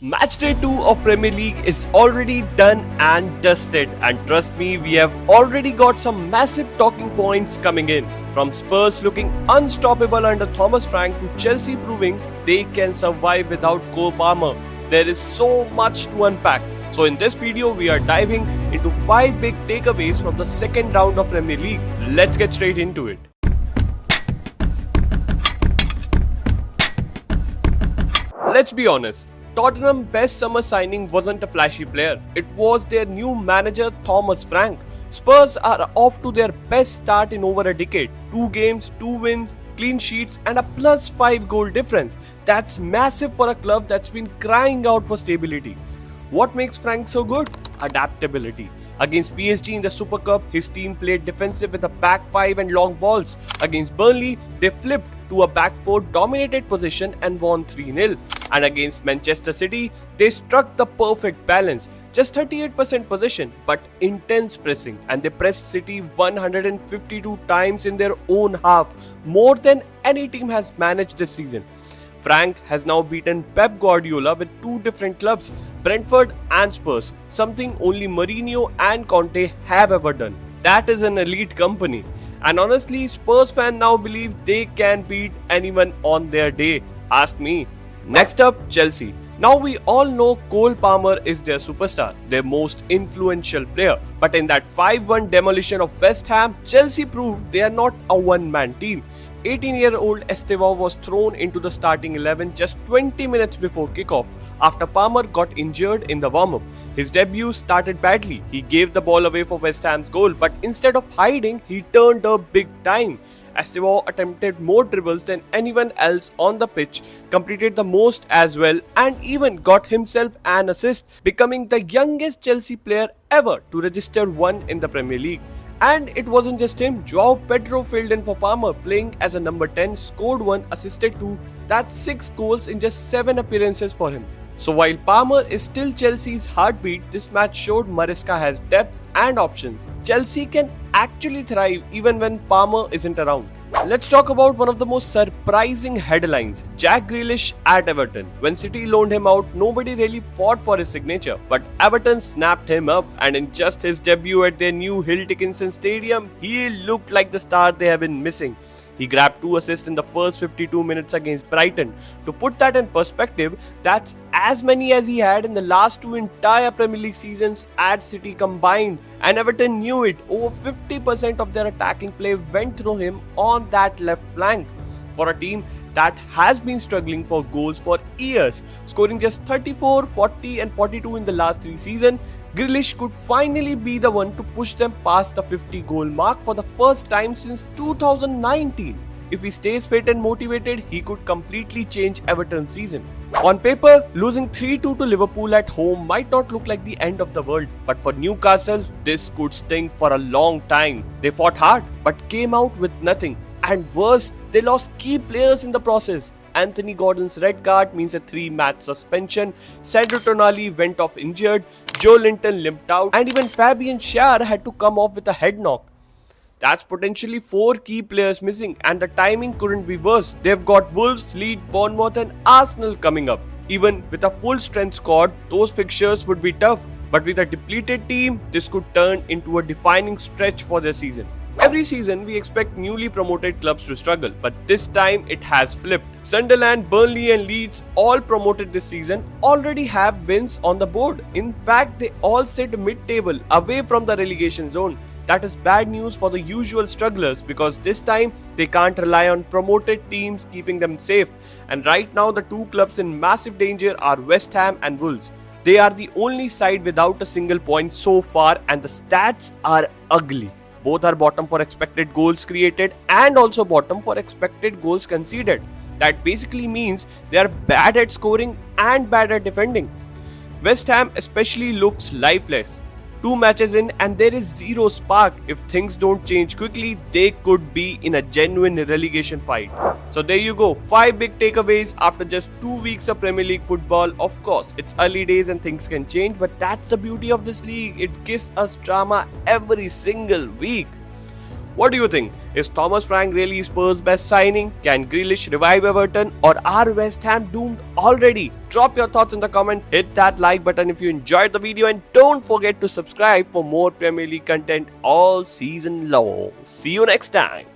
Match day 2 of Premier League is already done and dusted, and trust me, we have already got some massive talking points coming in. From Spurs looking unstoppable under Thomas Frank to Chelsea proving they can survive without Cole Palmer. There is so much to unpack. So in this video, we are diving into 5 big takeaways from the second round of Premier League. Let's get straight into it. Let's be honest. Tottenham's best summer signing wasn't a flashy player, it was their new manager Thomas Frank. Spurs are off to their best start in over a decade. 2 games, 2 wins, clean sheets and a +5 goal difference. That's massive for a club that's been crying out for stability. What makes Frank so good? Adaptability. Against PSG in the Super Cup, his team played defensive with a back 5 and long balls. Against Burnley, they flipped to a back 4 dominated position and won 3-0. And against Manchester City, they struck the perfect balance. Just 38% possession, but intense pressing. And they pressed City 152 times in their own half, more than any team has managed this season. Frank has now beaten Pep Guardiola with 2 different clubs, Brentford and Spurs, something only Mourinho and Conte have ever done. That is an elite company. And honestly, Spurs fans now believe they can beat anyone on their day. Ask me. Next up, Chelsea. Now we all know Cole Palmer is their superstar, their most influential player. But in that 5-1 demolition of West Ham, Chelsea proved they are not a one-man team. 18-year-old Estevao was thrown into the starting 11 just 20 minutes before kickoff after Palmer got injured in the warm-up. His debut started badly. He gave the ball away for West Ham's goal, but instead of hiding, he turned up big time. Estevao attempted more dribbles than anyone else on the pitch, completed the most as well, and even got himself an assist, becoming the youngest Chelsea player ever to register one in the Premier League. And it wasn't just him, Joao Pedro filled in for Palmer, playing as a number 10, scored 1, assisted 2, that's 6 goals in just 7 appearances for him. So while Palmer is still Chelsea's heartbeat, this match showed Maresca has depth and options. Chelsea can actually thrive even when Palmer isn't around. Let's talk about one of the most surprising headlines, Jack Grealish at Everton. When City loaned him out, nobody really fought for his signature, but Everton snapped him up, and in just his debut at their new Hill Dickinson Stadium, he looked like the star they have been missing. He grabbed 2 assists in the first 52 minutes against Brighton. To put that in perspective, that's as many as he had in the last 2 entire Premier League seasons at City combined. And Everton knew it. Over 50% of their attacking play went through him on that left flank. For a team that has been struggling for goals for years, scoring just 34, 40 and 42 in the last 3 seasons, Grealish could finally be the one to push them past the 50 goal mark for the first time since 2019. If he stays fit and motivated, he could completely change Everton's season. On paper, losing 3-2 to Liverpool at home might not look like the end of the world, but for Newcastle, this could sting for a long time. They fought hard, but came out with nothing. And worse, they lost key players in the process. Anthony Gordon's red card means a 3-match suspension, Sandro Tonali went off injured, Joe Linton limped out, and even Fabian Schär had to come off with a head knock. That's potentially 4 key players missing, and the timing couldn't be worse. They've got Wolves, Leeds, Bournemouth and Arsenal coming up. Even with a full strength squad, those fixtures would be tough, but with a depleted team, this could turn into a defining stretch for their season. Every season, we expect newly promoted clubs to struggle, but this time it has flipped. Sunderland, Burnley and Leeds, all promoted this season, already have wins on the board. In fact, they all sit mid-table, away from the relegation zone. That is bad news for the usual strugglers, because this time they can't rely on promoted teams keeping them safe. And right now, the 2 clubs in massive danger are West Ham and Wolves. They are the only side without a single point so far, and the stats are ugly. Both are bottom for expected goals created and also bottom for expected goals conceded. That basically means they are bad at scoring and bad at defending. West Ham especially looks lifeless. 2 matches in and there is zero spark. If things don't change quickly, they could be in a genuine relegation fight. So there you go, 5 big takeaways after just 2 weeks of Premier League football. Of course, it's early days and things can change, but that's the beauty of this league. It gives us drama every single week. What do you think? Is Thomas Frank really Spurs' best signing? Can Grealish revive Everton, or are West Ham doomed already? Drop your thoughts in the comments, hit that like button if you enjoyed the video, and don't forget to subscribe for more Premier League content all season long. See you next time.